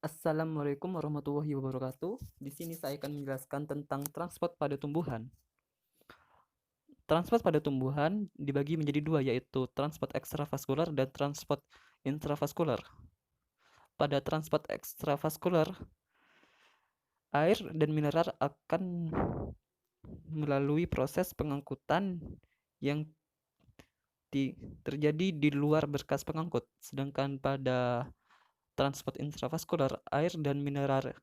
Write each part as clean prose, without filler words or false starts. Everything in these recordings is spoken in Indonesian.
Assalamualaikum warahmatullahi wabarakatuh. Di sini saya akan menjelaskan tentang transport pada tumbuhan. Transport pada tumbuhan dibagi menjadi dua, yaitu transport ekstravaskular dan transport intravaskular. Pada transport ekstravaskular, air dan mineral akan melalui proses pengangkutan yang terjadi di luar berkas pengangkut. Sedangkan pada transport intravaskular, air dan mineral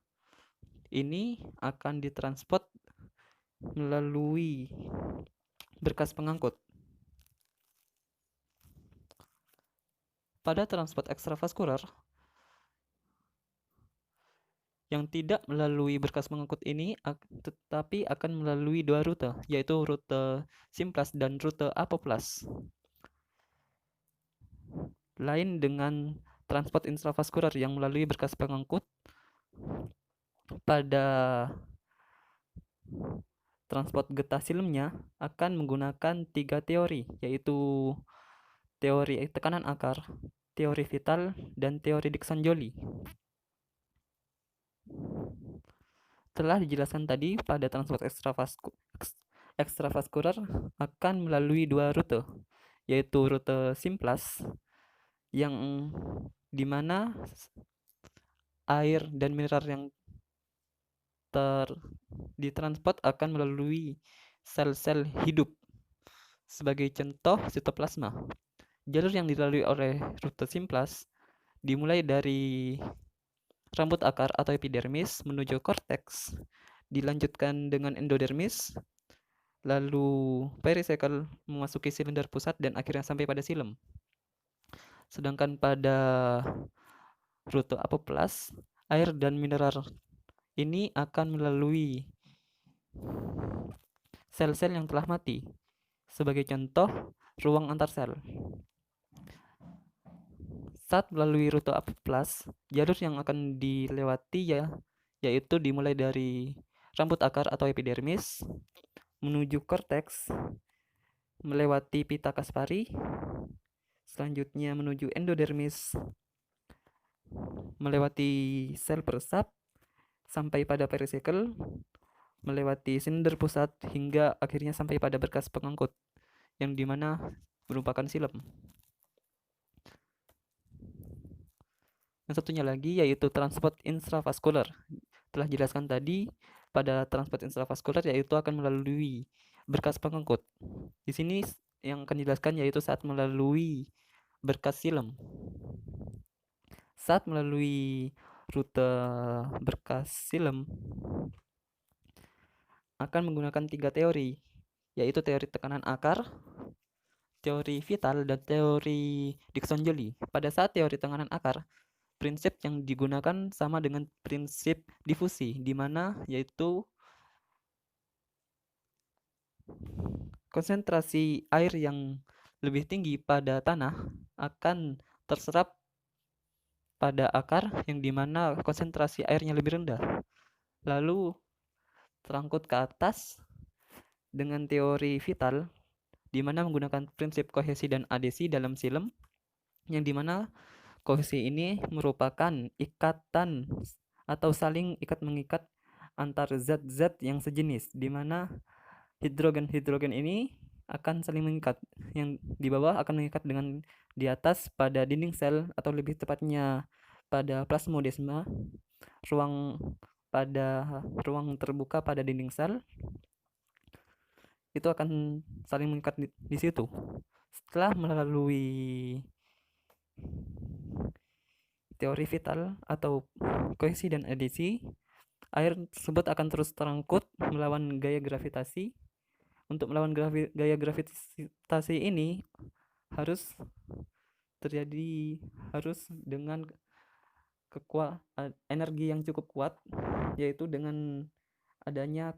ini akan ditransport melalui berkas pengangkut. Pada transport ekstravaskular yang tidak melalui berkas pengangkut ini tetapi akan melalui dua rute, yaitu rute simplas dan rute apoplas. Lain dengan transport intravaskular yang melalui berkas pengangkut, pada transport getah silemnya akan menggunakan tiga teori, yaitu teori tekanan akar, teori vital, dan teori Dixon-Joly. Telah dijelaskan tadi, pada transport ekstravaskular akan melalui dua rute, yaitu rute simplas yang dimana air dan mineral yang ditransport akan melalui sel-sel hidup. Sebagai contoh, sitoplasma. Jalur yang dilalui oleh rute simplas dimulai dari rambut akar atau epidermis menuju korteks, dilanjutkan dengan endodermis, lalu pericycle memasuki silinder pusat dan akhirnya sampai pada silem. Sedangkan pada rute apoplas, air dan mineral ini akan melalui sel-sel yang telah mati. Sebagai contoh, ruang antar sel. Saat melalui rute apoplas, jalur yang akan dilewati yaitu dimulai dari rambut akar atau epidermis menuju korteks, melewati pita Kaspari, selanjutnya menuju endodermis, melewati sel peresap, sampai pada pericycle, melewati silinder pusat, hingga akhirnya sampai pada berkas pengangkut, yang dimana merupakan silem. Yang satunya lagi yaitu transport intravaskular. Telah jelaskan tadi, pada transport intravaskular yaitu akan melalui berkas pengangkut. Di sini yang akan dijelaskan yaitu saat melalui berkas silem. Saat melalui rute berkas silem akan menggunakan tiga teori, yaitu teori tekanan akar, teori vital, dan teori Dixon-Joly. Pada saat teori tekanan akar, prinsip yang digunakan sama dengan prinsip difusi, di mana yaitu konsentrasi air yang lebih tinggi pada tanah akan terserap pada akar, yang dimana konsentrasi airnya lebih rendah, lalu terangkut ke atas dengan teori vital, di mana menggunakan prinsip kohesi dan adesi dalam silem, yang dimana kohesi ini merupakan ikatan atau saling ikat mengikat antar zat-zat yang sejenis, di mana hidrogen-hidrogen ini akan saling mengikat, yang di bawah akan mengikat dengan di atas pada dinding sel, atau lebih tepatnya pada plasmodesma, ruang terbuka pada dinding sel, itu akan saling mengikat di situ. Setelah melalui teori vital atau kohesi dan adesi, air tersebut akan terus terangkut melawan gaya gravitasi. Untuk melawan gaya gravitasi ini harus dengan energi yang cukup kuat, yaitu dengan adanya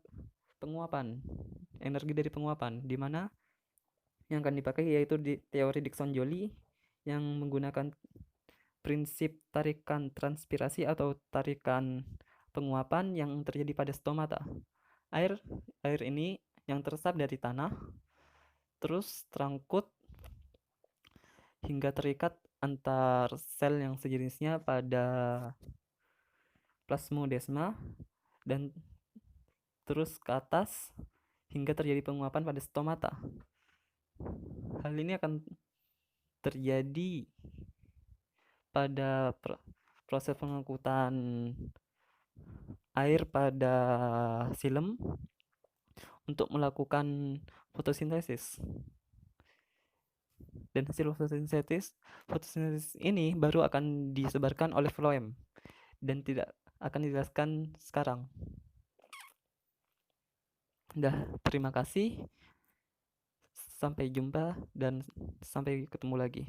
energi dari penguapan, di mana yang akan dipakai yaitu di teori Dixon-Joly yang menggunakan prinsip tarikan transpirasi atau tarikan penguapan yang terjadi pada stomata. Air ini yang teresap dari tanah terus terangkut hingga terikat antar sel yang sejenisnya pada plasmodesma, dan terus ke atas hingga terjadi penguapan pada stomata. Hal ini akan terjadi pada proses pengangkutan air pada silem untuk melakukan fotosintesis. Dan hasil fotosintesis ini baru akan disebarkan oleh floem dan tidak akan dijelaskan sekarang. Terima kasih. Sampai jumpa dan sampai ketemu lagi.